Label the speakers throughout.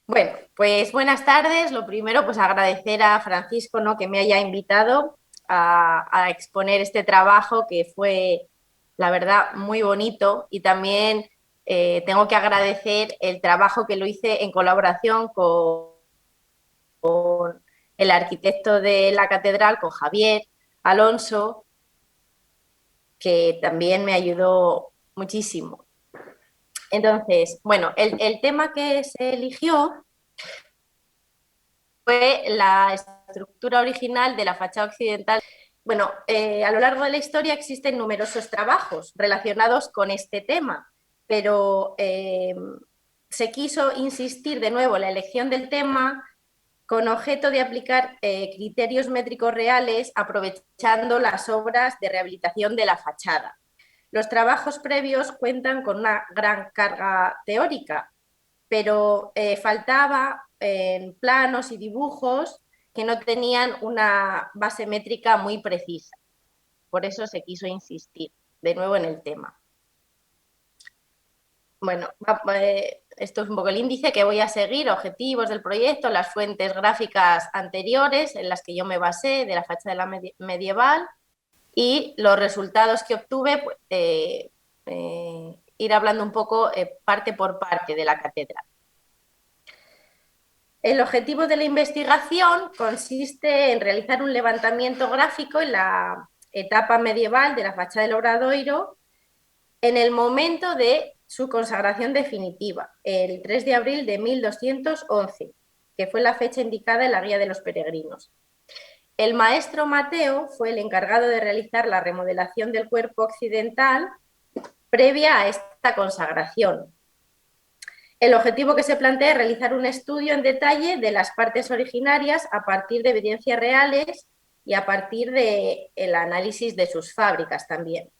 Speaker 1: Bueno, pues buenas tardes. Lo primero, pues agradecer a Francisco, ¿no?, que me haya invitado a exponer este trabajo que fue, la verdad, muy bonito. Y también tengo que agradecer el trabajo que lo hice en colaboración con el arquitecto de la catedral, con Javier Alonso, que también me ayudó muchísimo. Entonces, bueno, el tema que se eligió fue la estructura original de la fachada occidental. Bueno, a lo largo de la historia existen numerosos trabajos relacionados con este tema, pero se quiso insistir de nuevo en la elección del tema con objeto de aplicar criterios métricos reales aprovechando las obras de rehabilitación de la fachada. Los trabajos previos cuentan con una gran carga teórica, pero faltaba en planos y dibujos que no tenían una base métrica muy precisa. Por eso se quiso insistir de nuevo en el tema. Bueno, esto es un poco el índice que voy a seguir, objetivos del proyecto, las fuentes gráficas anteriores en las que yo me basé de la fachada medieval y los resultados que obtuve, pues, ir hablando un poco parte por parte de la catedral. El objetivo de la investigación consiste en realizar un levantamiento gráfico en la etapa medieval de la fachada del Obradoiro en el momento de su consagración definitiva, el 3 de abril de 1211, que fue la fecha indicada en la Guía de los Peregrinos. El maestro Mateo fue el encargado de realizar la remodelación del cuerpo occidental previa a esta consagración. El objetivo que se plantea es realizar un estudio en detalle de las partes originarias a partir de evidencias reales y a partir del análisis de sus fábricas también.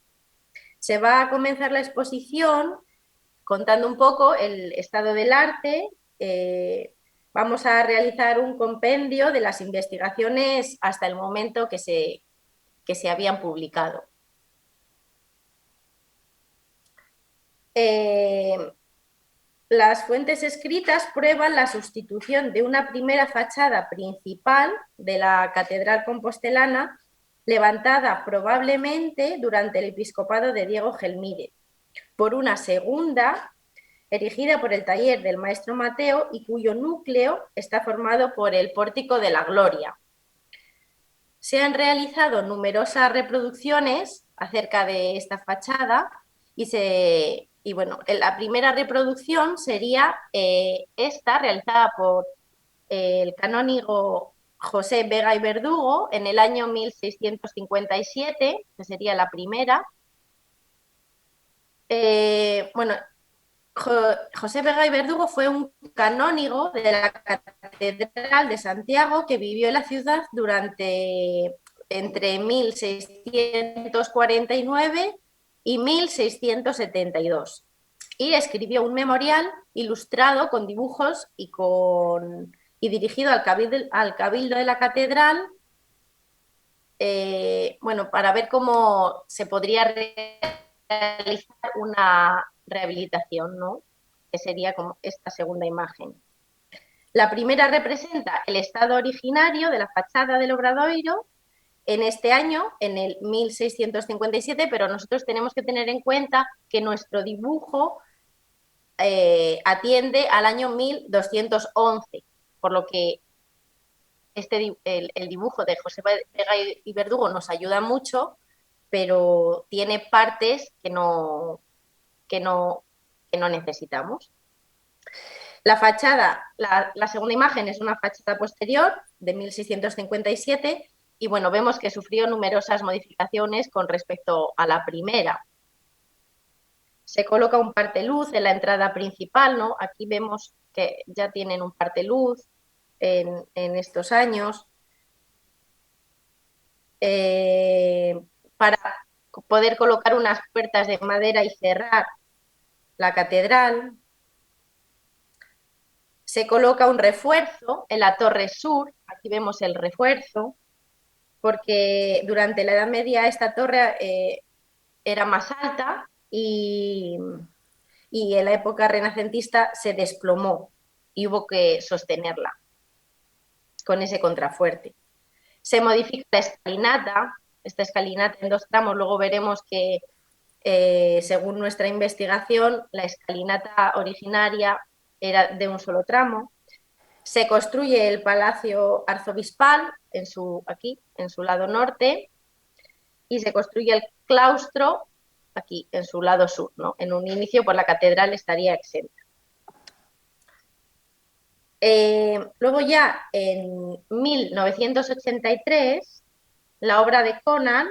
Speaker 1: Se va a comenzar la exposición contando un poco el estado del arte. Vamos a realizar un compendio de las investigaciones hasta el momento que se habían publicado. Las fuentes escritas prueban la sustitución de una primera fachada principal de la catedral compostelana, levantada probablemente durante el episcopado de Diego Gelmírez, por una segunda erigida por el taller del maestro Mateo y cuyo núcleo está formado por el Pórtico de la Gloria. Se han realizado numerosas reproducciones acerca de esta fachada y bueno, la primera reproducción sería esta, realizada por el canónigo José Vega y Verdugo en el año 1657, que sería la primera. Bueno, José Vega y Verdugo fue un canónigo de la Catedral de Santiago que vivió en la ciudad entre 1649 y 1672 y escribió un memorial ilustrado con dibujos y dirigido al cabildo de la catedral, bueno, para ver cómo se podría realizar una rehabilitación, ¿no?, que sería como esta segunda imagen. La primera representa el estado originario de la fachada del Obradoiro en este año, en el 1657, pero nosotros tenemos que tener en cuenta que nuestro dibujo atiende al año 1211, por lo que el dibujo de José Vega y Verdugo nos ayuda mucho, pero tiene partes que no, que no necesitamos. La fachada, la segunda imagen es una fachada posterior de 1657 y bueno, vemos que sufrió numerosas modificaciones con respecto a la primera. Se coloca un parteluz en la entrada principal, ¿no? Aquí vemos que ya tienen un parteluz en estos años. Para poder colocar unas puertas de madera y cerrar la catedral. Se coloca un refuerzo en la torre sur, aquí vemos el refuerzo, porque durante la Edad Media esta torre era más alta y en la época renacentista se desplomó. y hubo que sostenerla con ese contrafuerte. Se modifica la escalinata, esta escalinata en 2 tramos, luego veremos que según nuestra investigación la escalinata originaria era de un solo tramo. Se construye el Palacio Arzobispal aquí, en su lado norte, y se construye el claustro aquí, en su lado sur, ¿no? En un inicio, pues la catedral estaría exenta. Luego ya en 1983, la obra de Conan,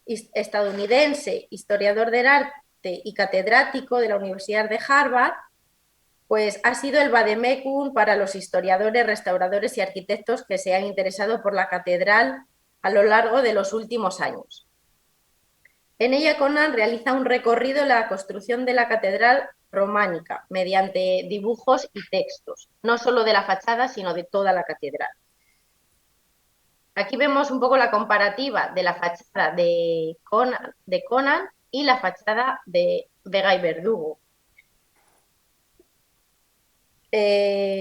Speaker 1: estadounidense, historiador del arte y catedrático de la Universidad de Harvard, pues ha sido el vademecum para los historiadores, restauradores y arquitectos que se han interesado por la catedral a lo largo de los últimos años. En ella Conan realiza un recorrido en la construcción de la catedral románica mediante dibujos y textos, no solo de la fachada, sino de toda la catedral. Aquí vemos un poco la comparativa de la fachada de Conan y la fachada de Vega y Verdugo.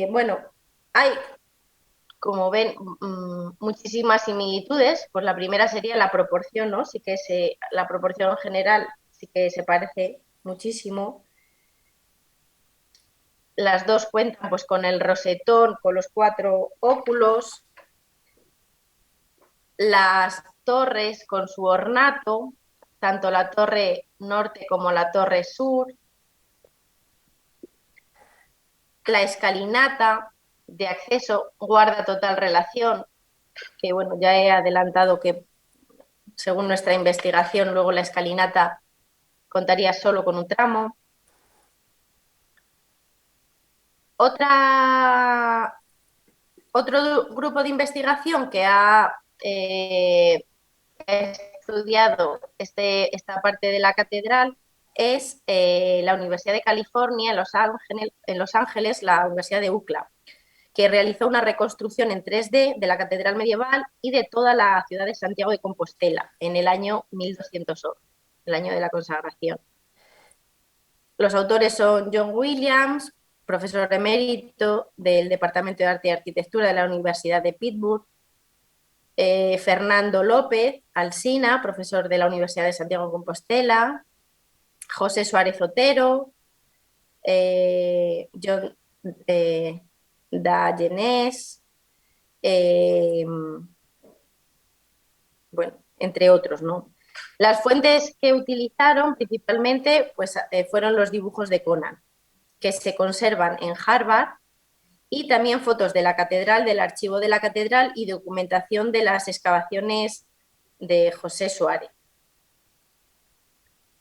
Speaker 1: Bueno, hay, como ven, muchísimas similitudes. Pues la primera sería la proporción, ¿no? Sí que la proporción general sí que se parece muchísimo. Las dos cuentan pues con el rosetón, con los 4 óculos, las torres con su ornato, tanto la torre norte como la torre sur, la escalinata de acceso guarda total relación, que bueno, ya he adelantado que según nuestra investigación luego la escalinata contaría solo con un tramo. Otro grupo de investigación que ha estudiado esta parte de la catedral es la Universidad de California en Los Ángeles, la Universidad de UCLA, que realizó una reconstrucción en 3D de la catedral medieval y de toda la ciudad de Santiago de Compostela en el año 1211, el año de la consagración. Los autores son John Williams, profesor emérito del Departamento de Arte y Arquitectura de la Universidad de Pittsburgh, Fernando López Alsina, profesor de la Universidad de Santiago de Compostela, José Suárez Otero, John Dallenés, bueno, entre otros, ¿no? Las fuentes que utilizaron principalmente pues, fueron los dibujos de Conan, que se conservan en Harvard, y también fotos de la catedral, del archivo de la catedral y documentación de las excavaciones de José Suárez.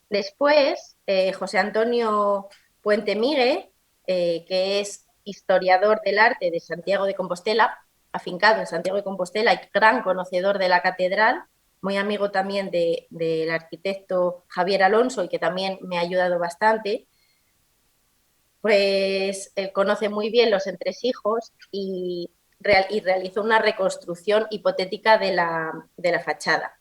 Speaker 1: Después, José Antonio Puente Migue, que es historiador del arte de Santiago de Compostela, afincado en Santiago de Compostela y gran conocedor de la catedral, muy amigo también del arquitecto Javier Alonso y que también me ha ayudado bastante, pues él conoce muy bien los entresijos y realizó una reconstrucción hipotética de la fachada.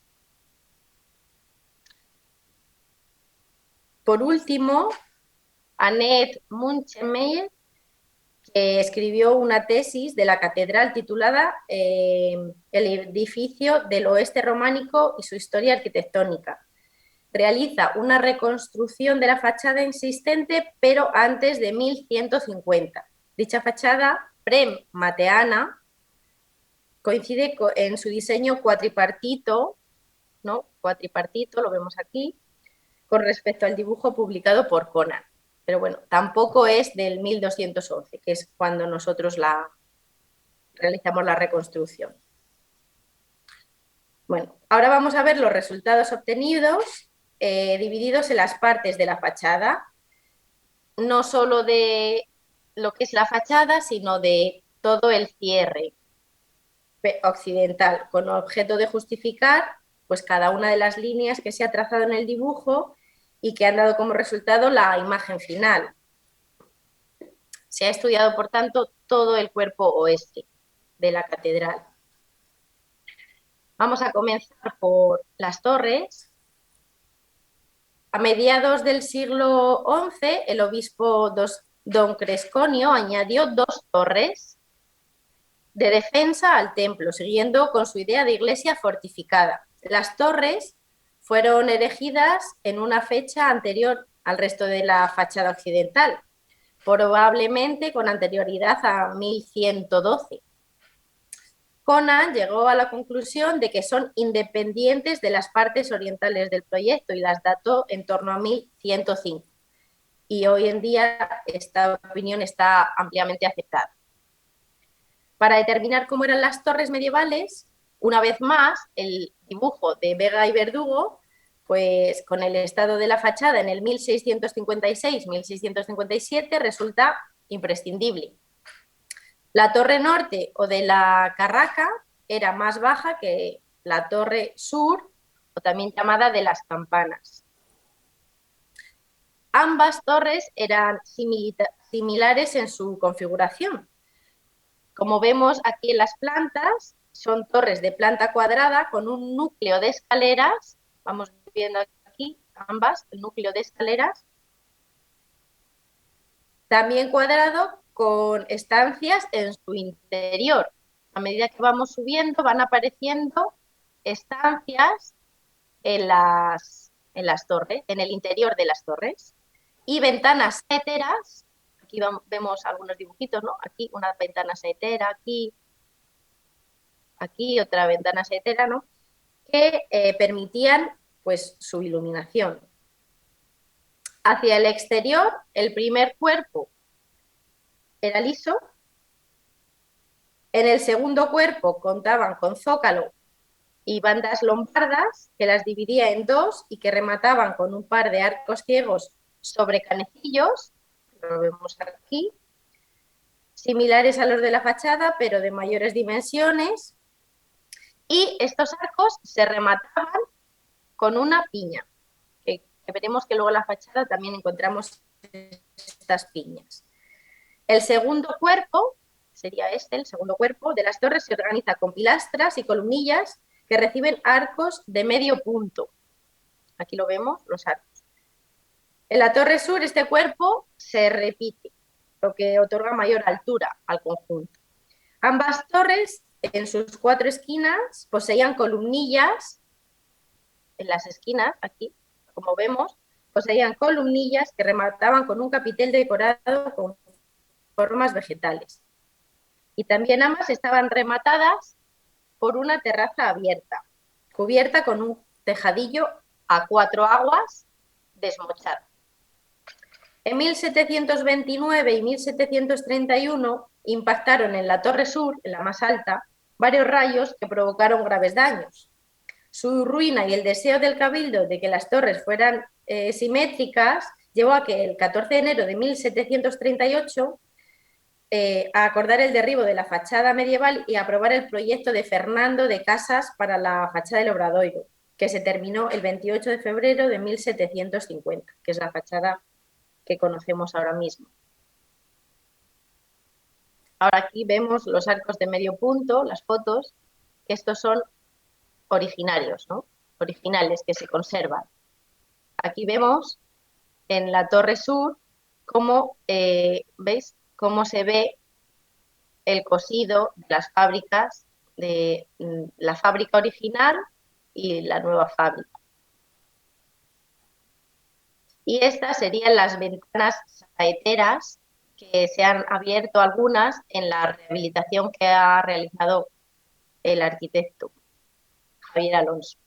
Speaker 1: Por último, Annette Munchemeyer, que escribió una tesis de la catedral titulada El edificio del oeste románico y su historia arquitectónica. Realiza una reconstrucción de la fachada existente, pero antes de 1150. Dicha fachada pre-mateana coincide en su diseño cuatripartito, ¿no? Cuatripartito, lo vemos aquí, con respecto al dibujo publicado por Conan. Pero bueno, tampoco es del 1211, que es cuando nosotros realizamos la reconstrucción. Bueno, ahora vamos a ver los resultados obtenidos divididos en las partes de la fachada, no solo de lo que es la fachada, sino de todo el cierre occidental, con objeto de justificar pues cada una de las líneas que se ha trazado en el dibujo y que han dado como resultado la imagen final. Se ha estudiado, por tanto, todo el cuerpo oeste de la catedral. Vamos a comenzar por las torres. A mediados del siglo XI, el obispo don Cresconio añadió 2 torres de defensa al templo, siguiendo con su idea de iglesia fortificada. Las torres fueron erigidas en una fecha anterior al resto de la fachada occidental, probablemente con anterioridad a 1112. Conan llegó a la conclusión de que son independientes de las partes orientales del proyecto y las dató en torno a 1105. Y hoy en día esta opinión está ampliamente aceptada. Para determinar cómo eran las torres medievales, una vez más, el dibujo de Vega y Verdugo, pues con el estado de la fachada en el 1656-1657 resulta imprescindible. La torre norte o de la Carraca era más baja que la torre sur, o también llamada de las Campanas. Ambas torres eran similares en su configuración. Como vemos aquí en las plantas, son torres de planta cuadrada con un núcleo de escaleras. Vamos viendo aquí ambas, el núcleo de escaleras. También cuadrado con estancias en su interior. A medida que vamos subiendo van apareciendo estancias en las torres, en el interior de las torres. Y ventanas saeteras. Aquí vemos algunos dibujitos, ¿no? Aquí una ventana saetera, aquí otra ventana saetera, ¿no? Que permitían pues su iluminación. Hacia el exterior, el primer cuerpo era liso. En el segundo cuerpo contaban con zócalo y bandas lombardas que las dividía en dos y que remataban con un par de arcos ciegos sobre canecillos, lo vemos aquí, similares a los de la fachada, pero de mayores dimensiones. Y estos arcos se remataban con una piña, que veremos que luego en la fachada también encontramos estas piñas. El segundo cuerpo, sería este, el segundo cuerpo de las torres, se organiza con pilastras y columnillas que reciben arcos de medio punto. Aquí lo vemos, los arcos. En la torre sur este cuerpo se repite, lo que otorga mayor altura al conjunto. Ambas torres, en sus 4 esquinas, poseían columnillas. En las esquinas, aquí, como vemos, poseían columnillas que remataban con un capitel decorado con formas vegetales. Y también ambas estaban rematadas por una terraza abierta, cubierta con un tejadillo a 4 aguas desmochado. En 1729 y 1731 impactaron en la torre sur, en la más alta, varios rayos que provocaron graves daños. Su ruina y el deseo del cabildo de que las torres fueran simétricas llevó a que el 14 de enero de 1738 a acordar el derribo de la fachada medieval y aprobar el proyecto de Fernando de Casas para la fachada del Obradoiro, que se terminó el 28 de febrero de 1750, que es la fachada que conocemos ahora mismo. Ahora aquí vemos los arcos de medio punto, las fotos, que estos son originarios, ¿no? Originales, que se conservan. Aquí vemos en la torre sur cómo, ¿veis? Cómo se ve el cosido de las fábricas, de la fábrica original y la nueva fábrica. Y estas serían las ventanas saeteras que se han abierto algunas en la rehabilitación que ha realizado el arquitecto Javier Alonso.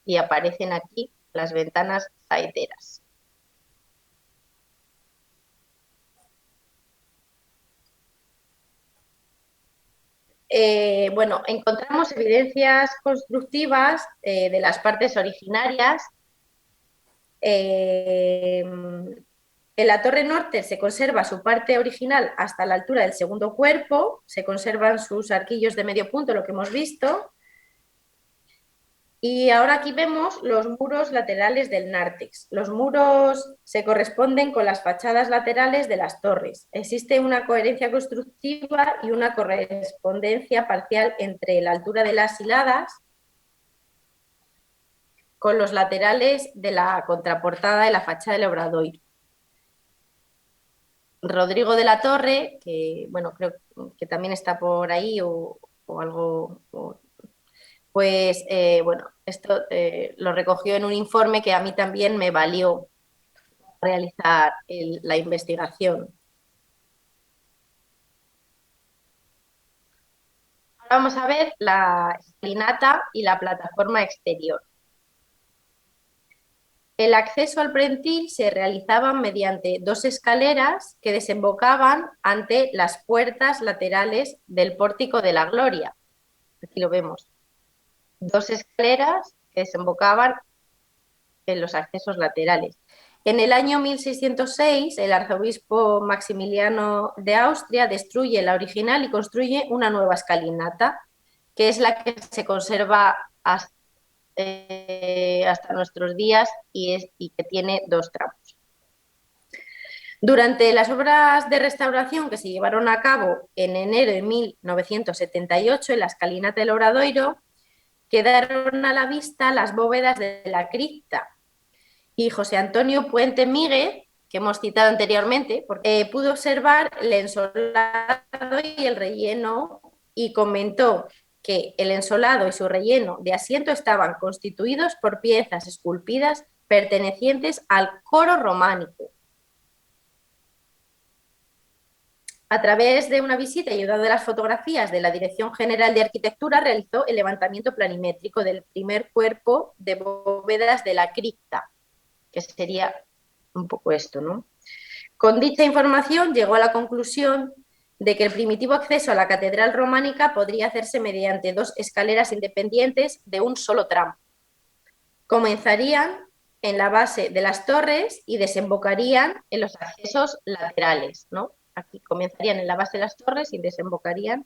Speaker 1: Y aparecen aquí las ventanas saeteras. Bueno, encontramos evidencias constructivas de las partes originarias. En la torre norte se conserva su parte original hasta la altura del segundo cuerpo, se conservan sus arquillos de medio punto, lo que hemos visto. Y ahora aquí vemos los muros laterales del nártex. Los muros se corresponden con las fachadas laterales de las torres. Existe una coherencia constructiva y una correspondencia parcial entre la altura de las hiladas con los laterales de la contraportada de la fachada del Obradoiro. Rodrigo de la Torre, que bueno, creo que también está por ahí o algo, pues bueno, esto lo recogió en un informe que a mí también me valió realizar la investigación. Ahora vamos a ver la escalinata y la plataforma exterior. El acceso al pretil se realizaba mediante dos escaleras que desembocaban ante las puertas laterales del Pórtico de la Gloria. Aquí lo vemos. Dos escaleras que desembocaban en los accesos laterales. En el año 1606, el arzobispo Maximiliano de Austria destruye la original y construye una nueva escalinata, que es la que se conserva hasta nuestros días y que tiene dos tramos. Durante las obras de restauración que se llevaron a cabo en enero de 1978 en la escalinata del Obradoiro, quedaron a la vista las bóvedas de la cripta. Y José Antonio Puente Míguez, que hemos citado anteriormente, porque pudo observar el ensolado y el relleno y comentó que el ensolado y su relleno de asiento estaban constituidos por piezas esculpidas pertenecientes al coro románico. A través de una visita y ayudado de las fotografías de la Dirección General de Arquitectura, realizó el levantamiento planimétrico del primer cuerpo de bóvedas de la cripta, que sería un poco esto, ¿no? Con dicha información llegó a la conclusión de que el primitivo acceso a la catedral románica podría hacerse mediante dos escaleras independientes de un solo tramo. Comenzarían en la base de las torres y desembocarían en los accesos laterales, ¿no? Aquí comenzarían en la base de las torres y desembocarían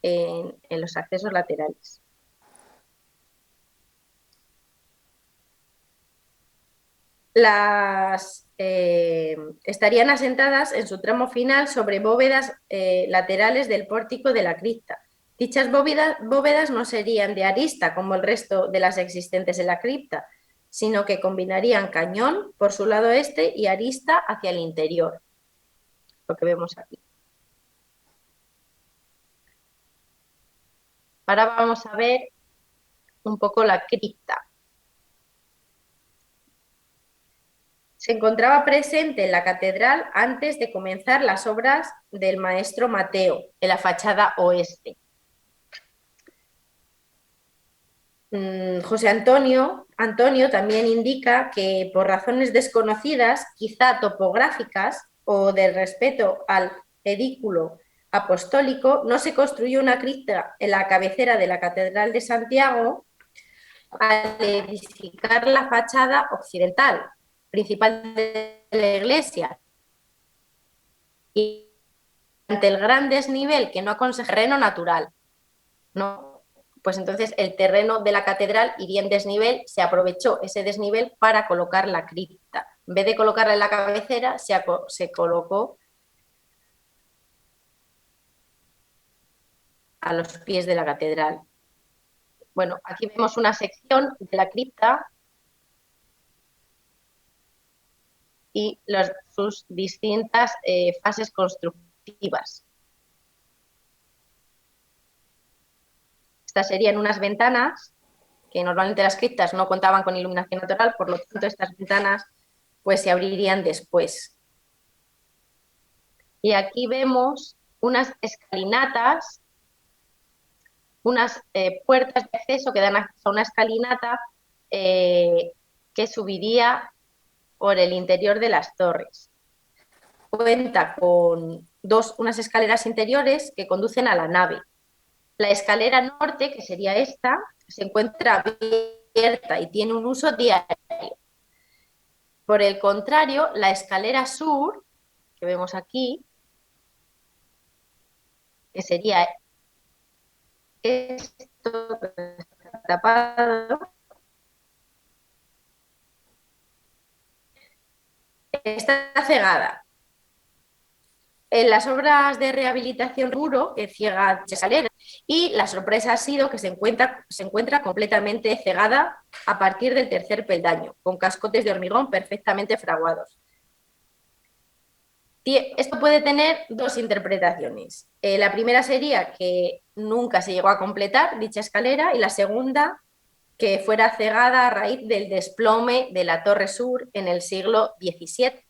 Speaker 1: en los accesos laterales. Estarían asentadas en su tramo final sobre bóvedas laterales del pórtico de la cripta. Dichas bóvedas no serían de arista como el resto de las existentes en la cripta, sino que combinarían cañón por su lado este y arista hacia el interior, lo que vemos aquí. Ahora vamos a ver un poco la cripta. Se encontraba presente en la catedral antes de comenzar las obras del maestro Mateo, en la fachada oeste. José Antonio también indica que por razones desconocidas, quizá topográficas o de respeto al edículo apostólico, no se construyó una cripta en la cabecera de la Catedral de Santiago al edificar la fachada occidental, principal de la iglesia, y ante el gran desnivel que no aconseja terreno natural, ¿no? Pues entonces el terreno de la catedral iría en desnivel, se aprovechó ese desnivel para colocar la cripta. En vez de colocarla en la cabecera, se colocó a los pies de la catedral. Bueno, aquí vemos una sección de la cripta y sus distintas fases constructivas. Estas serían unas ventanas que normalmente las criptas no contaban con iluminación natural, por lo tanto estas ventanas pues se abrirían después. Y aquí vemos unas escalinatas, unas puertas de acceso que dan acceso a una escalinata que subiría por el interior de las torres. Cuenta con unas escaleras interiores que conducen a la nave. La escalera norte, que sería esta, se encuentra abierta y tiene un uso diario. Por el contrario, la escalera sur, que vemos aquí, que sería esto que está tapado, está cegada. En las obras de rehabilitación muro que ciega escalera, y la sorpresa ha sido que se encuentra completamente cegada a partir del tercer peldaño, con cascotes de hormigón perfectamente fraguados. Esto puede tener dos interpretaciones. La primera sería que nunca se llegó a completar dicha escalera y la segunda que fuera cegada a raíz del desplome de la Torre Sur en el siglo XVII.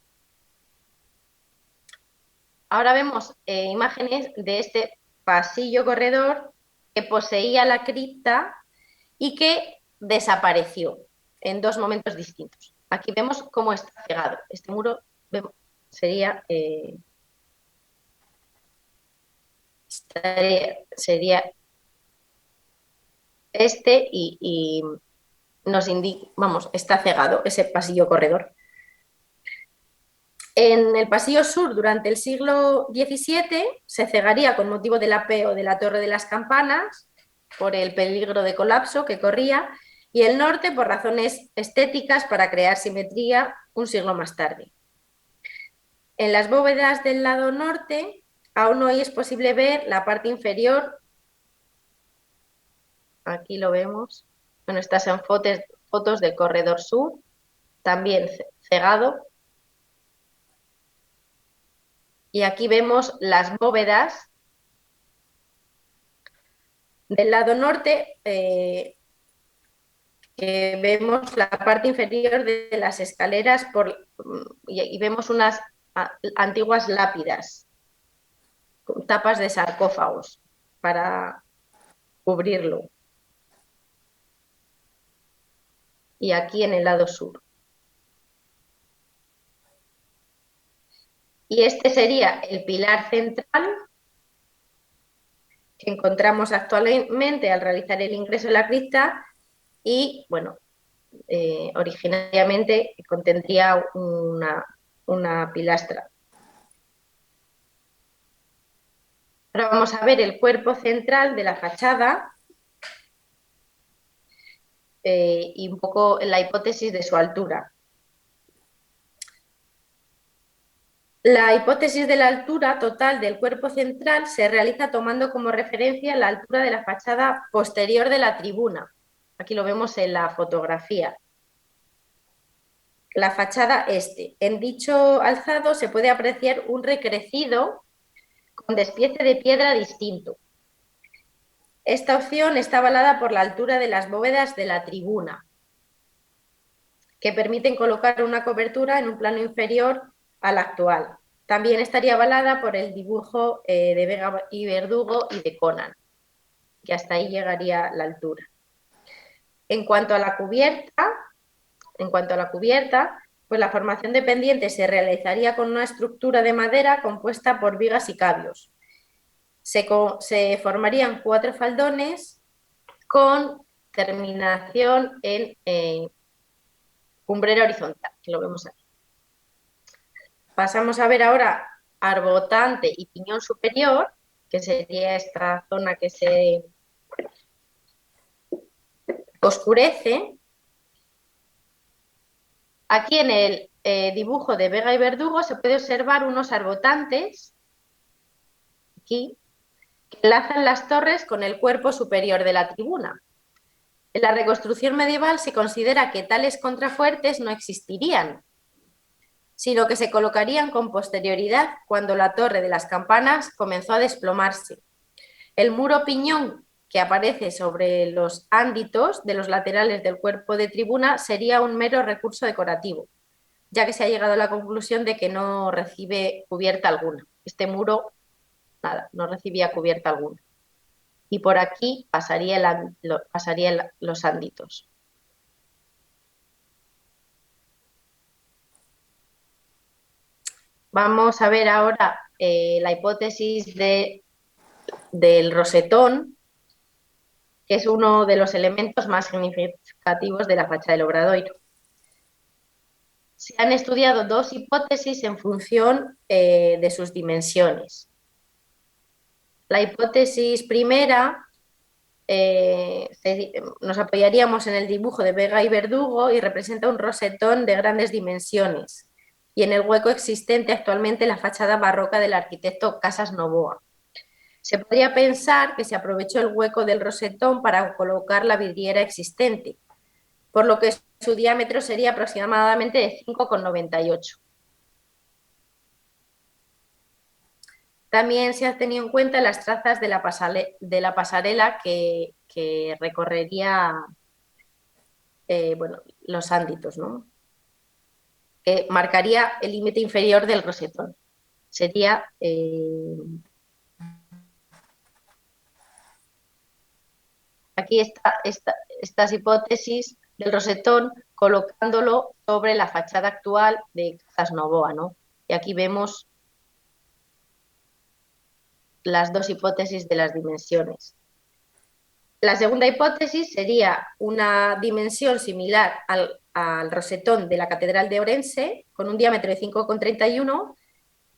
Speaker 1: Ahora vemos imágenes de este pasillo corredor que poseía la cripta y que desapareció en dos momentos distintos. Aquí vemos cómo está cegado. Este muro sería, sería este y nos indica, vamos, está cegado ese pasillo corredor. En el pasillo sur, durante el siglo XVII, se cegaría con motivo del apeo de la Torre de las Campanas, por el peligro de colapso que corría, y el norte por razones estéticas para crear simetría un siglo más tarde. En las bóvedas del lado norte, aún hoy es posible ver la parte inferior. Aquí lo vemos. Bueno, estas son fotos del corredor sur, también cegado. Y aquí vemos las bóvedas del lado norte, que vemos la parte inferior de las escaleras y vemos unas antiguas lápidas, con tapas de sarcófagos para cubrirlo. Y aquí en el lado sur. Y este sería el pilar central que encontramos actualmente al realizar el ingreso en la cripta y, bueno, originariamente contendría una pilastra. Ahora vamos a ver el cuerpo central de la fachada y un poco la hipótesis de su altura. La hipótesis de la altura total del cuerpo central se realiza tomando como referencia la altura de la fachada posterior de la tribuna. Aquí lo vemos en la fotografía. La fachada este. En dicho alzado se puede apreciar un recrecido con despiece de piedra distinto. Esta opción está avalada por la altura de las bóvedas de la tribuna, que permiten colocar una cobertura en un plano inferior al actual. También estaría avalada por el dibujo de Vega y Verdugo y de Conan, que hasta ahí llegaría la altura. En cuanto a la cubierta, pues la formación de pendientes se realizaría con una estructura de madera compuesta por vigas y cabios. Se formarían 4 faldones con terminación en cumbrera horizontal, que lo vemos aquí. Pasamos a ver ahora arbotante y piñón superior, que sería esta zona que se oscurece. Aquí en el dibujo de Vega y Verdugo se puede observar unos arbotantes, aquí, que enlazan las torres con el cuerpo superior de la tribuna. En la reconstrucción medieval se considera que tales contrafuertes no existirían, sino que se colocarían con posterioridad cuando la torre de las campanas comenzó a desplomarse. El muro piñón que aparece sobre los ánditos de los laterales del cuerpo de tribuna sería un mero recurso decorativo, ya que se ha llegado a la conclusión de que no recibe cubierta alguna. Este muro, nada, no recibía cubierta alguna. Y por aquí pasarían los ánditos. Vamos a ver ahora la hipótesis del rosetón, que es uno de los elementos más significativos de la fachada del Obradoiro. Se han estudiado dos hipótesis en función de sus dimensiones. La hipótesis primera, nos apoyaríamos en el dibujo de Vega y Verdugo y representa un rosetón de grandes dimensiones y en el hueco existente actualmente la fachada barroca del arquitecto Casas Novoa. Se podría pensar que se aprovechó el hueco del rosetón para colocar la vidriera existente, por lo que su diámetro sería aproximadamente de 5,98. También se han tenido en cuenta las trazas de la pasarela que recorrería bueno, los ámbitos, ¿no? Que marcaría el límite inferior del rosetón. Sería aquí estas hipótesis del rosetón colocándolo sobre la fachada actual de Casas Novoa, ¿no? Y aquí vemos las dos hipótesis de las dimensiones. La segunda hipótesis sería una dimensión similar al rosetón de la Catedral de Orense, con un diámetro de 5,31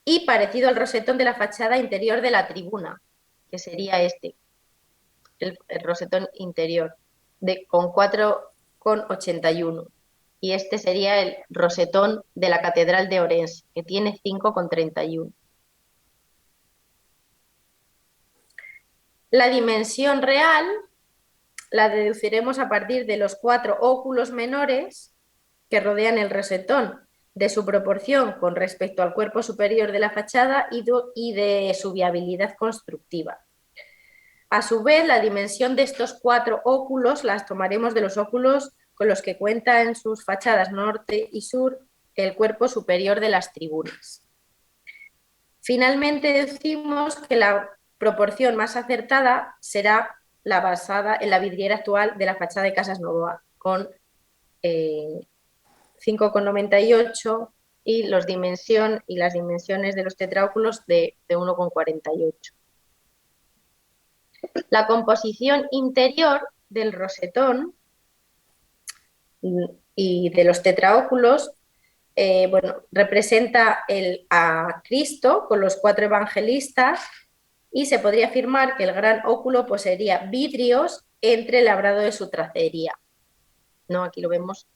Speaker 1: y parecido al rosetón de la fachada interior de la tribuna, que sería este, el rosetón interior, con 4,81. Y este sería el rosetón de la Catedral de Orense, que tiene 5,31. La dimensión real la deduciremos a partir de los 4 óculos menores que rodean el rosetón, de su proporción con respecto al cuerpo superior de la fachada y de su viabilidad constructiva. A su vez, la dimensión de estos 4 óculos las tomaremos de los óculos con los que cuenta en sus fachadas norte y sur el cuerpo superior de las tribunas. Finalmente, decimos que la proporción más acertada será la basada en la vidriera actual de la fachada de Casas Novoa, con 5,98 y las dimensiones de los tetraóculos de 1,48. La composición interior del rosetón y de los tetraóculos bueno, representa a Cristo con los 4 evangelistas y se podría afirmar que el gran óculo poseería vidrios entre el labrado de su tracería. ¿No? Aquí lo vemos,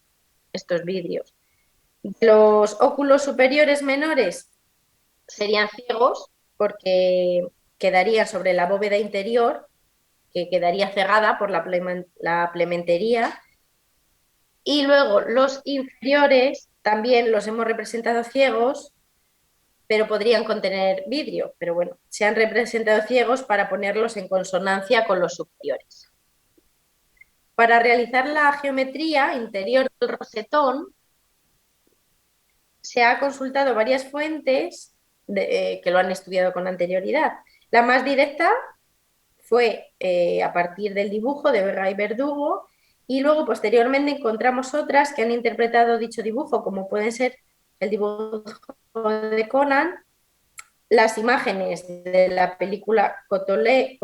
Speaker 1: estos vidrios. Los óculos superiores menores serían ciegos porque quedaría sobre la bóveda interior, que quedaría cegada por la plementería. Y luego los inferiores también los hemos representado ciegos, pero podrían contener vidrio. Pero bueno, se han representado ciegos para ponerlos en consonancia con los superiores. Para realizar la geometría interior del rosetón, se ha consultado varias fuentes que lo han estudiado con anterioridad. La más directa fue a partir del dibujo de Vega y Verdugo, y luego posteriormente encontramos otras que han interpretado dicho dibujo, como pueden ser el dibujo de Conan, las imágenes de la película Cotolai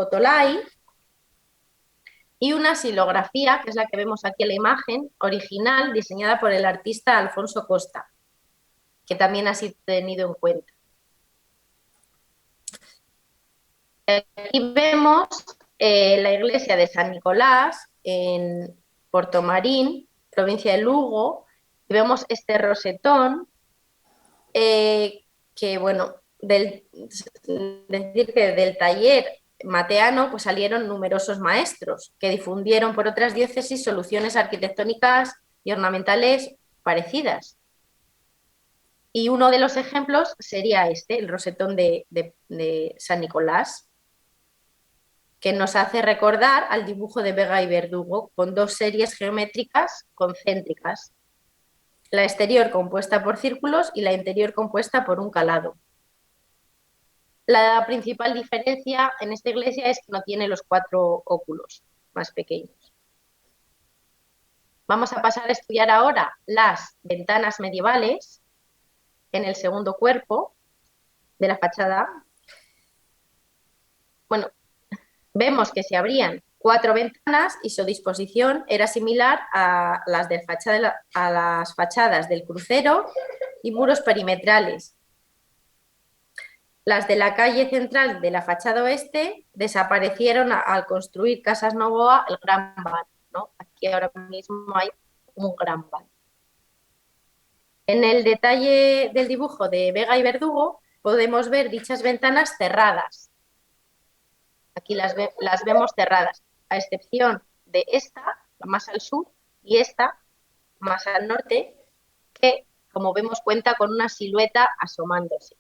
Speaker 1: y una silografía, que es la que vemos aquí en la imagen, original, diseñada por el artista Alfonso Costa, que también ha sido tenido en cuenta. Aquí vemos la iglesia de San Nicolás en Portomarín, provincia de Lugo, y vemos este rosetón que, bueno, decir que del taller mateano pues salieron numerosos maestros que difundieron por otras diócesis soluciones arquitectónicas y ornamentales parecidas. Y uno de los ejemplos sería este, el rosetón de San Nicolás, que nos hace recordar al dibujo de Vega y Verdugo con 2 series geométricas concéntricas, la exterior compuesta por círculos y la interior compuesta por un calado. La principal diferencia en esta iglesia es que no tiene los 4 óculos más pequeños. Vamos a pasar a estudiar ahora las ventanas medievales en el segundo cuerpo de la fachada. Bueno, vemos que se abrían 4 ventanas y su disposición era similar a las fachadas del crucero y muros perimetrales. Las de la calle central de la fachada oeste desaparecieron al construir Casas Novoa el Gran Val, ¿no? Aquí ahora mismo hay un Gran Val. En el detalle del dibujo de Vega y Verdugo podemos ver dichas ventanas cerradas. Aquí las vemos cerradas, a excepción de esta, más al sur, y esta, más al norte, que, como vemos, cuenta con una silueta asomándose.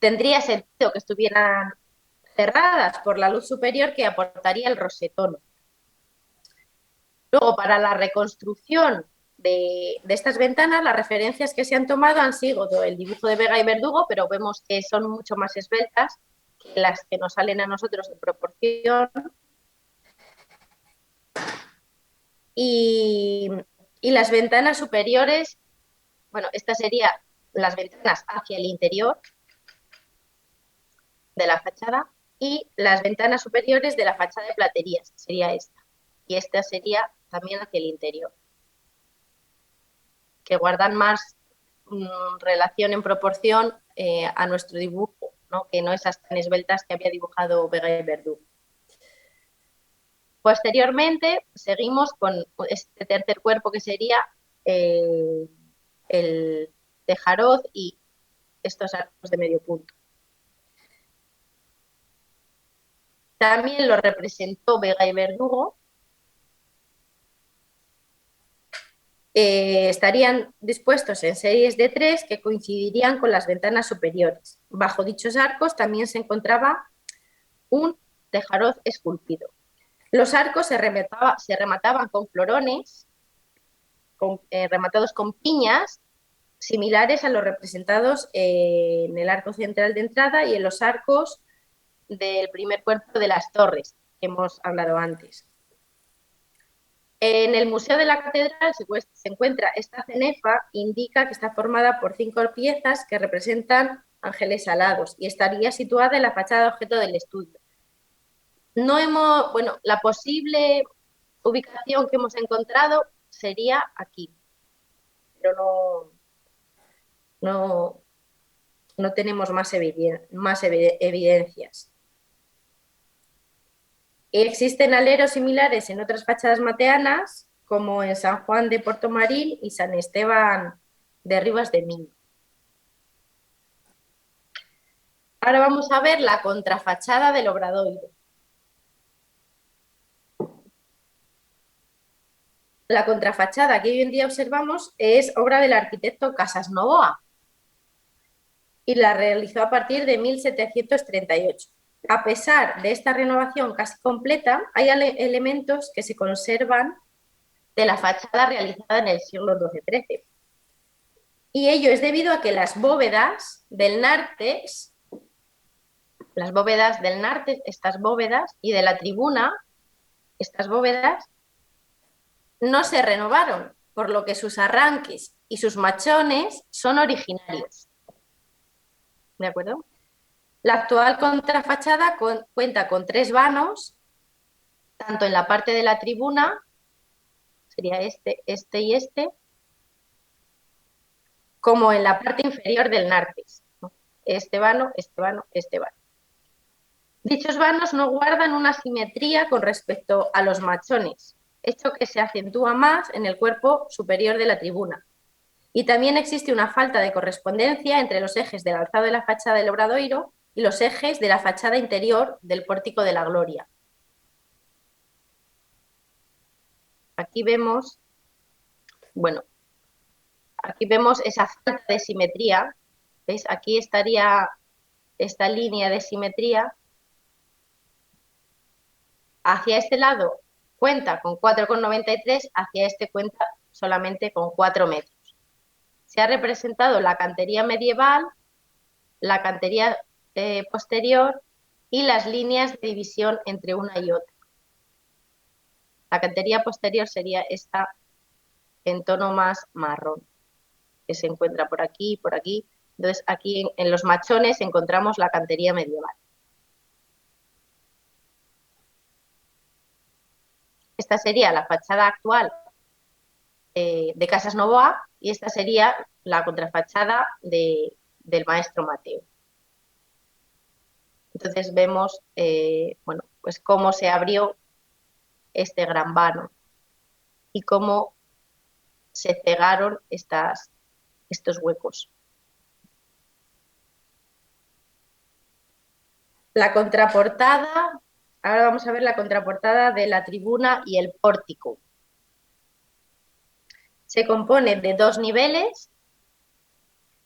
Speaker 1: tendría sentido que estuvieran cerradas por la luz superior que aportaría el rosetón. Luego, para la reconstrucción de estas ventanas, las referencias que se han tomado han sido el dibujo de Vega y Verdugo, pero vemos que son mucho más esbeltas que las que nos salen a nosotros en proporción. Y, y las ventanas superiores, bueno, estas serían las ventanas hacia el interior de la fachada y las ventanas superiores de la fachada de platerías, sería esta. Y esta sería también hacia el interior, que guardan más relación en proporción a nuestro dibujo, ¿no? Que no esas tan esbeltas que había dibujado Vega y Verdú. Posteriormente, seguimos con este tercer cuerpo que sería el tejaroz y estos arcos de medio punto. También lo representó Vega y Verdugo. Estarían dispuestos en series de 3 que coincidirían con las ventanas superiores. Bajo dichos arcos también se encontraba un tejaroz esculpido. Los arcos se remataban con florones, rematados con piñas, similares a los representados en el arco central de entrada y en los arcos del primer cuerpo de las torres, que hemos hablado antes. En el Museo de la Catedral se encuentra esta cenefa, indica que está formada por 5 piezas que representan ángeles alados y estaría situada en la fachada objeto del estudio. No hemos, bueno, la posible ubicación que hemos encontrado sería aquí, pero no tenemos más evidencias. Existen aleros similares en otras fachadas mateanas, como en San Juan de Portomarín y San Esteban de Ribas de Miño. Ahora vamos a ver la contrafachada del Obradoiro. La contrafachada que hoy en día observamos es obra del arquitecto Casas Novoa y la realizó a partir de 1738. A pesar de esta renovación casi completa, hay elementos que se conservan de la fachada realizada en el siglo XII-XIII. Y ello es debido a que las bóvedas del nártex, estas bóvedas, y de la tribuna, estas bóvedas, no se renovaron, por lo que sus arranques y sus machones son originarios. ¿De acuerdo? La actual contrafachada cuenta con 3 vanos, tanto en la parte de la tribuna, sería este y este, como en la parte inferior del nártex. Este vano, este vano, este vano. Dichos vanos no guardan una simetría con respecto a los machones, hecho que se acentúa más en el cuerpo superior de la tribuna. Y también existe una falta de correspondencia entre los ejes del alzado de la fachada del Obradoiro y los ejes de la fachada interior del Pórtico de la Gloria. Aquí vemos, bueno, aquí vemos esa falta de simetría. ¿Veis? Aquí estaría esta línea de simetría. Hacia este lado cuenta con 4,93, hacia este cuenta solamente con 4 metros. Se ha representado la cantería medieval, la cantería posterior y las líneas de división entre una y otra. La cantería posterior sería esta en tono más marrón, que se encuentra por aquí y por aquí. Entonces, aquí en los machones encontramos la cantería medieval. Esta sería la fachada actual de Casas Novoa y esta sería la contrafachada del maestro Mateo. Entonces vemos, bueno, pues cómo se abrió este gran vano y cómo se cegaron estos huecos. La contraportada, ahora vamos a ver la contraportada de la tribuna y el pórtico. Se compone de 2 niveles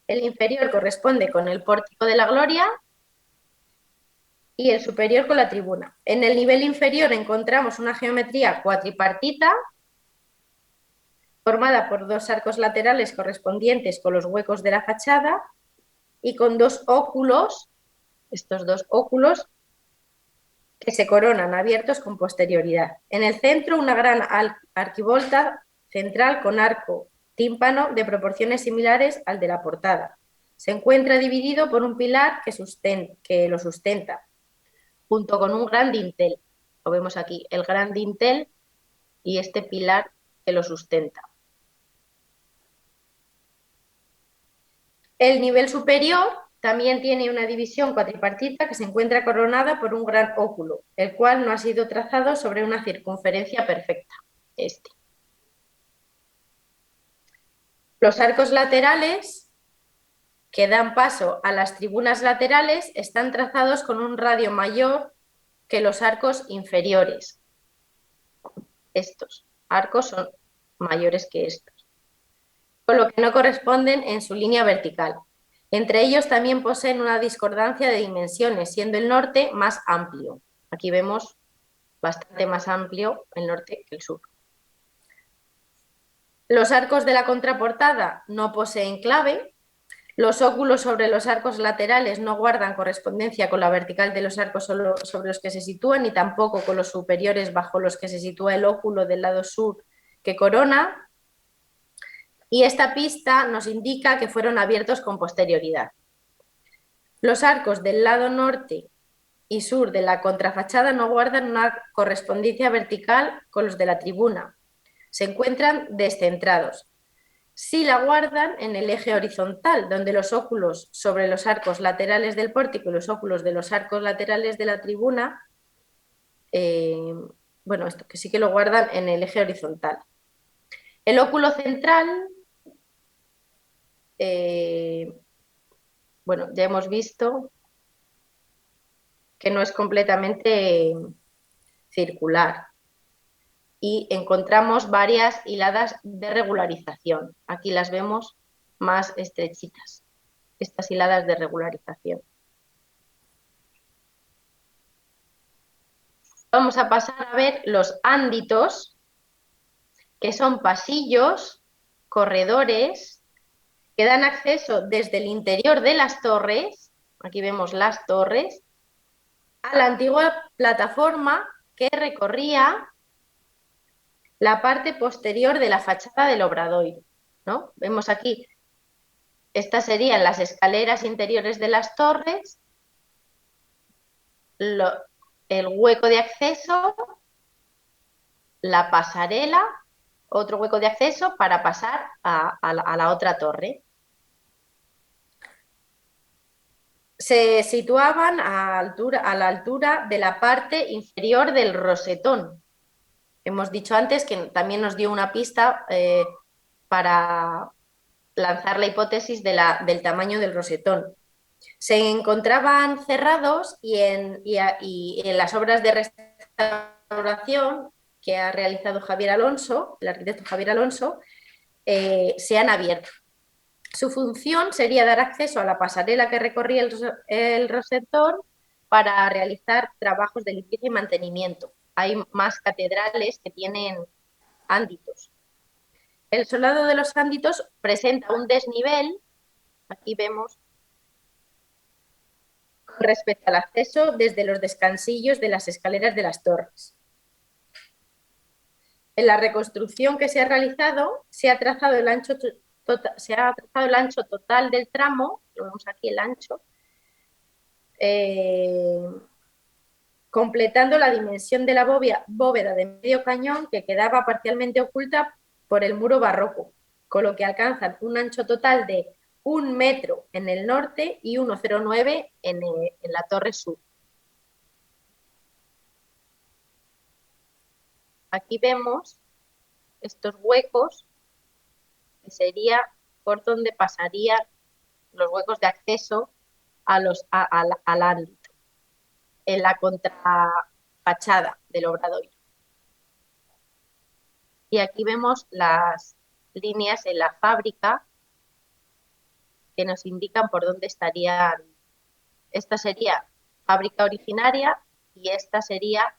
Speaker 1: El inferior corresponde con el Pórtico de la Gloria y el superior con la tribuna. En el nivel inferior encontramos una geometría cuatripartita formada por dos arcos laterales correspondientes con los huecos de la fachada y con dos óculos, estos dos óculos, que se coronan abiertos con posterioridad. En el centro, una gran arquivolta central con arco tímpano de proporciones similares al de la portada. Se encuentra dividido por un pilar que lo sustenta, junto con un gran dintel. Lo vemos aquí, el gran dintel y este pilar que lo sustenta. El nivel superior también tiene una división cuatripartita que se encuentra coronada por un gran óculo, el cual no ha sido trazado sobre una circunferencia perfecta. Este. Los arcos laterales que dan paso a las tribunas laterales están trazados con un radio mayor que los arcos inferiores. Estos arcos son mayores que estos, con lo que no corresponden en su línea vertical. Entre ellos también poseen una discordancia de dimensiones, siendo el norte más amplio. Aquí vemos bastante más amplio el norte que el sur. Los arcos de la contraportada no poseen clave. Los óculos sobre los arcos laterales no guardan correspondencia con la vertical de los arcos sobre los que se sitúan, ni tampoco con los superiores bajo los que se sitúa el óculo del lado sur que corona. Y esta pista nos indica que fueron abiertos con posterioridad. Los arcos del lado norte y sur de la contrafachada no guardan una correspondencia vertical con los de la tribuna. Se encuentran descentrados. Sí la guardan en el eje horizontal, donde los óculos sobre los arcos laterales del pórtico y los óculos de los arcos laterales de la tribuna, bueno, esto que sí que lo guardan en el eje horizontal. El óculo central, bueno, ya hemos visto que no es completamente circular y encontramos varias hiladas de regularización. Aquí las vemos más estrechitas, estas hiladas de regularización. Vamos a pasar a ver los ánditos, que son pasillos, corredores, que dan acceso desde el interior de las torres, aquí vemos las torres, a la antigua plataforma que recorría la parte posterior de la fachada del obradoiro, ¿no? Vemos aquí, estas serían las escaleras interiores de las torres, el hueco de acceso, la pasarela, otro hueco de acceso para pasar a la otra torre. Se situaban a la altura de la parte inferior del rosetón. Hemos dicho antes que también nos dio una pista para lanzar la hipótesis del tamaño del rosetón. Se encontraban cerrados y en las obras de restauración que ha realizado Javier Alonso, el arquitecto Javier Alonso, se han abierto. Su función sería dar acceso a la pasarela que recorría el rosetón para realizar trabajos de limpieza y mantenimiento. Hay más catedrales que tienen ánditos. El solado de los ánditos presenta un desnivel, aquí vemos, con respecto al acceso desde los descansillos de las escaleras de las torres. En la reconstrucción que se ha realizado, se ha trazado el ancho total del tramo, lo vemos aquí el ancho, completando la dimensión de la bóveda de medio cañón que quedaba parcialmente oculta por el muro barroco, con lo que alcanzan un ancho total de 1 metro en el norte y 1,09 en la torre sur. Aquí vemos estos huecos, que sería por donde pasarían los huecos de acceso al ámbito, en la contrafachada del obradoiro. Y aquí vemos las líneas en la fábrica que nos indican por dónde estarían. Esta sería fábrica originaria y esta sería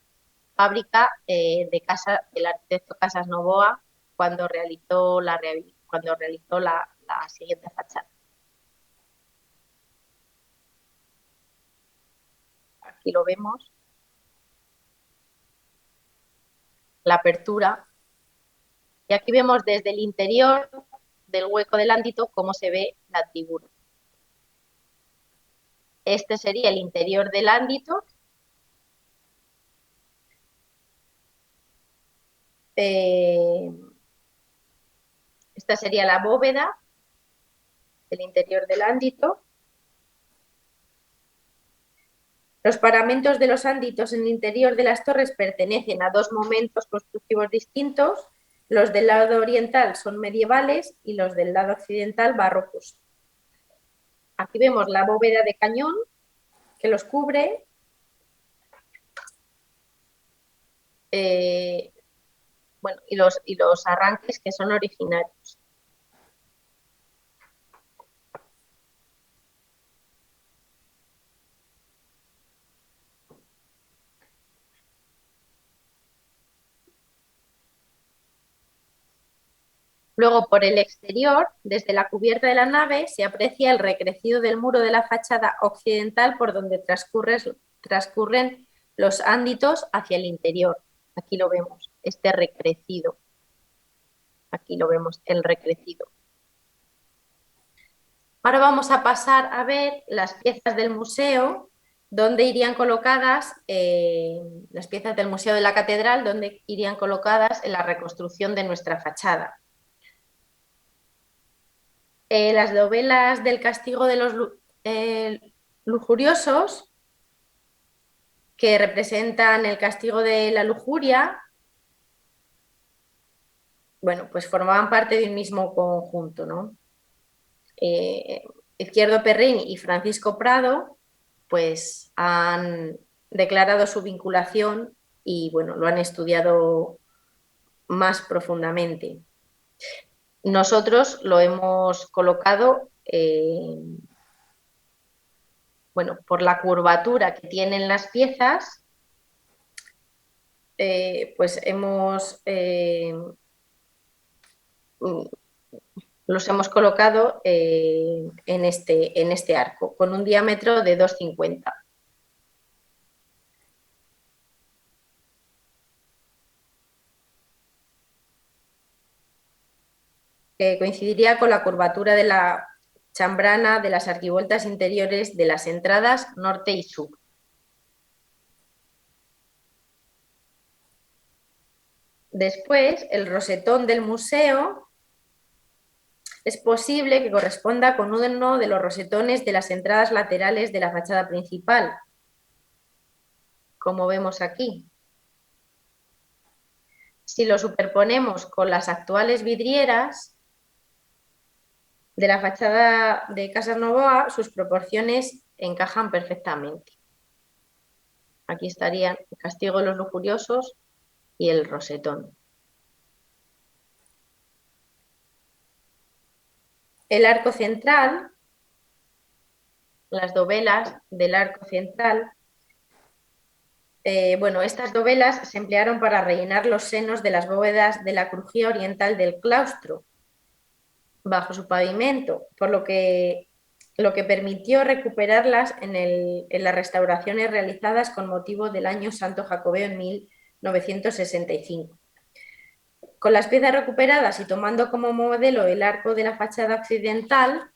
Speaker 1: fábrica del arquitecto Casas Novoa cuando realizó la siguiente fachada. Aquí lo vemos, la apertura. Y aquí vemos desde el interior del hueco del ámbito cómo se ve la tribuna. Este sería el interior del ámbito. Esta sería la bóveda del interior del ámbito. Los paramentos de los ánditos en el interior de las torres pertenecen a dos momentos constructivos distintos. Los del lado oriental son medievales y los del lado occidental barrocos. Aquí vemos la bóveda de cañón que los cubre. Bueno, y los arranques que son originarios. Luego, por el exterior, desde la cubierta de la nave, se aprecia el recrecido del muro de la fachada occidental por donde transcurren los ánditos hacia el interior. Aquí lo vemos, este recrecido. Aquí lo vemos, el recrecido. Ahora vamos a pasar a ver las piezas del museo, donde irían colocadas, las piezas del Museo de la Catedral, donde irían colocadas en la reconstrucción de nuestra fachada. Las dovelas del Castigo de los Lujuriosos, que representan el castigo de la lujuria, bueno, pues formaban parte de un mismo conjunto, ¿no? Izquierdo Perrín y Francisco Prado, pues han declarado su vinculación y, bueno, lo han estudiado más profundamente. Nosotros lo hemos colocado, bueno, por la curvatura que tienen las piezas, pues los hemos colocado en este arco, con un diámetro de 2,50. Coincidiría con la curvatura de la chambrana de las arquivoltas interiores de las entradas norte y sur. Después, el rosetón del museo es posible que corresponda con uno de los rosetones de las entradas laterales de la fachada principal, como vemos aquí. Si lo superponemos con las actuales vidrieras de la fachada de Casas Novoa, sus proporciones encajan perfectamente. Aquí estarían el Castigo de los Lujuriosos y el rosetón. El arco central, las dovelas del arco central, bueno, estas dovelas se emplearon para rellenar los senos de las bóvedas de la crujía oriental del claustro bajo su pavimento, por lo que permitió recuperarlas en las restauraciones realizadas con motivo del Año Santo Jacobeo en 1965. Con las piezas recuperadas y tomando como modelo el arco de la fachada occidental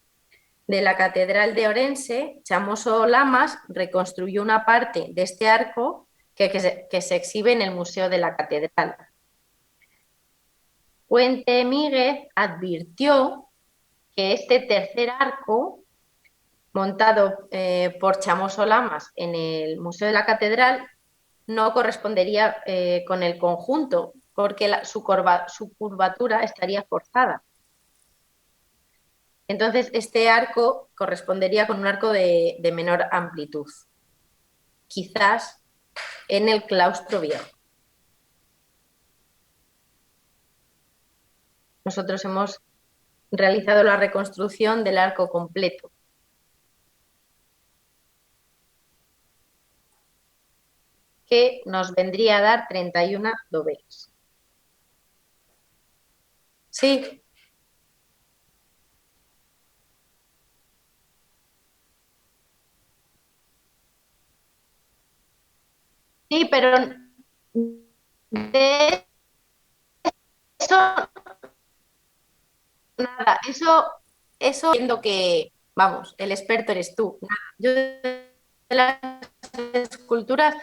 Speaker 1: de la Catedral de Orense, Chamoso Lamas reconstruyó una parte de este arco que se exhibe en el Museo de la Catedral. Puente Míguez advirtió que este tercer arco, montado por Chamoso Lamas en el Museo de la Catedral, no correspondería con el conjunto, porque su curvatura estaría forzada. Entonces, este arco correspondería con un arco de menor amplitud, quizás en el claustro viejo. Nosotros hemos realizado la reconstrucción del arco completo. Que nos vendría a dar 31 dovelas. Sí. Sí, pero de eso, nada, eso viendo que, vamos, el experto eres tú. Nada, yo de las esculturas,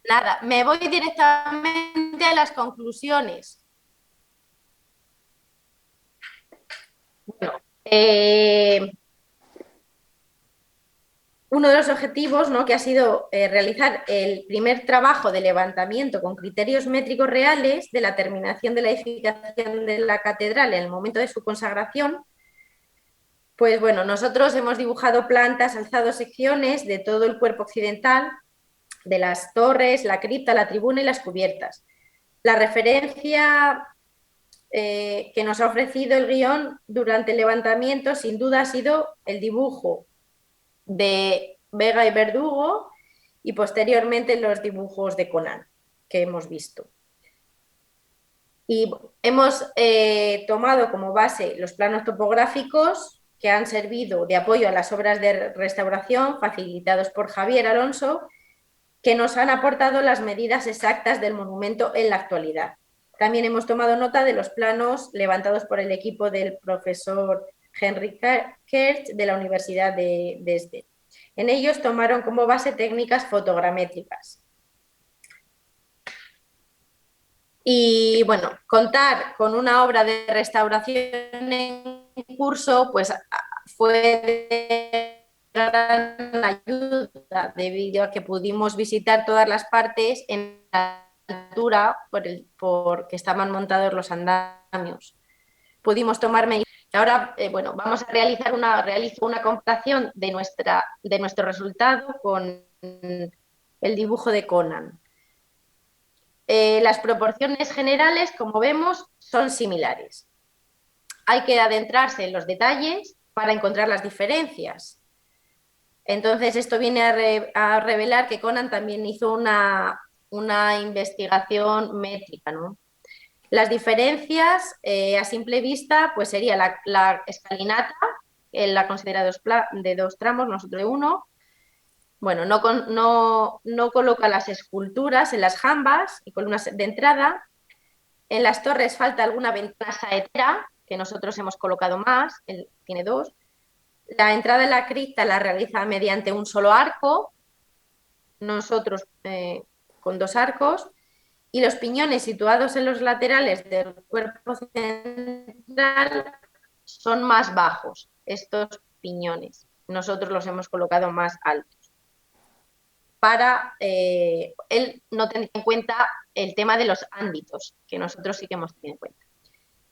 Speaker 1: nada, me voy directamente a las conclusiones. Bueno, uno de los objetivos, ¿no?, que ha sido realizar el primer trabajo de levantamiento con criterios métricos reales de la terminación de la edificación de la catedral en el momento de su consagración. Pues bueno, nosotros hemos dibujado plantas, alzado secciones de todo el cuerpo occidental, de las torres, la cripta, la tribuna y las cubiertas. La referencia que nos ha ofrecido el guión durante el levantamiento, sin duda, ha sido el dibujo de Vega y Verdugo y posteriormente los dibujos de Conan que hemos visto. Y hemos tomado como base los planos topográficos que han servido de apoyo a las obras de restauración facilitados por Javier Alonso, que nos han aportado las medidas exactas del monumento en la actualidad. También hemos tomado nota de los planos levantados por el equipo del profesor Henry Kerch de la Universidad de Dresde. En ellos tomaron como base técnicas fotogramétricas. Y bueno, contar con una obra de restauración en curso, pues fue de gran ayuda debido a que pudimos visitar todas las partes en la altura porque estaban montados los andamios. Pudimos tomar medidas. Ahora, bueno, vamos a realizar una comparación de nuestro resultado con el dibujo de Conan. Las proporciones generales, como vemos, son similares. Hay que adentrarse en los detalles para encontrar las diferencias. Entonces, esto viene a revelar que Conan también hizo una investigación métrica, ¿no? Las diferencias, a simple vista, pues sería la escalinata, él la considera de dos tramos, nosotros de uno. Bueno, no coloca las esculturas en las jambas y columnas de entrada. En las torres falta alguna ventana saetera, que nosotros hemos colocado más, él tiene dos. La entrada en la cripta la realiza mediante un solo arco, nosotros con dos arcos, y los piñones situados en los laterales del cuerpo central son más bajos, estos piñones. Nosotros los hemos colocado más altos. Él no tener en cuenta el tema de los ámbitos, que nosotros sí que hemos tenido en cuenta.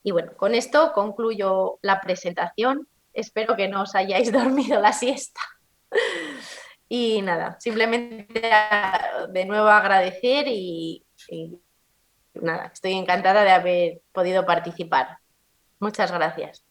Speaker 1: Y bueno, con esto concluyo la presentación. Espero que no os hayáis dormido la siesta. Y nada, simplemente de nuevo agradecer y nada, estoy encantada de haber podido participar. Muchas gracias.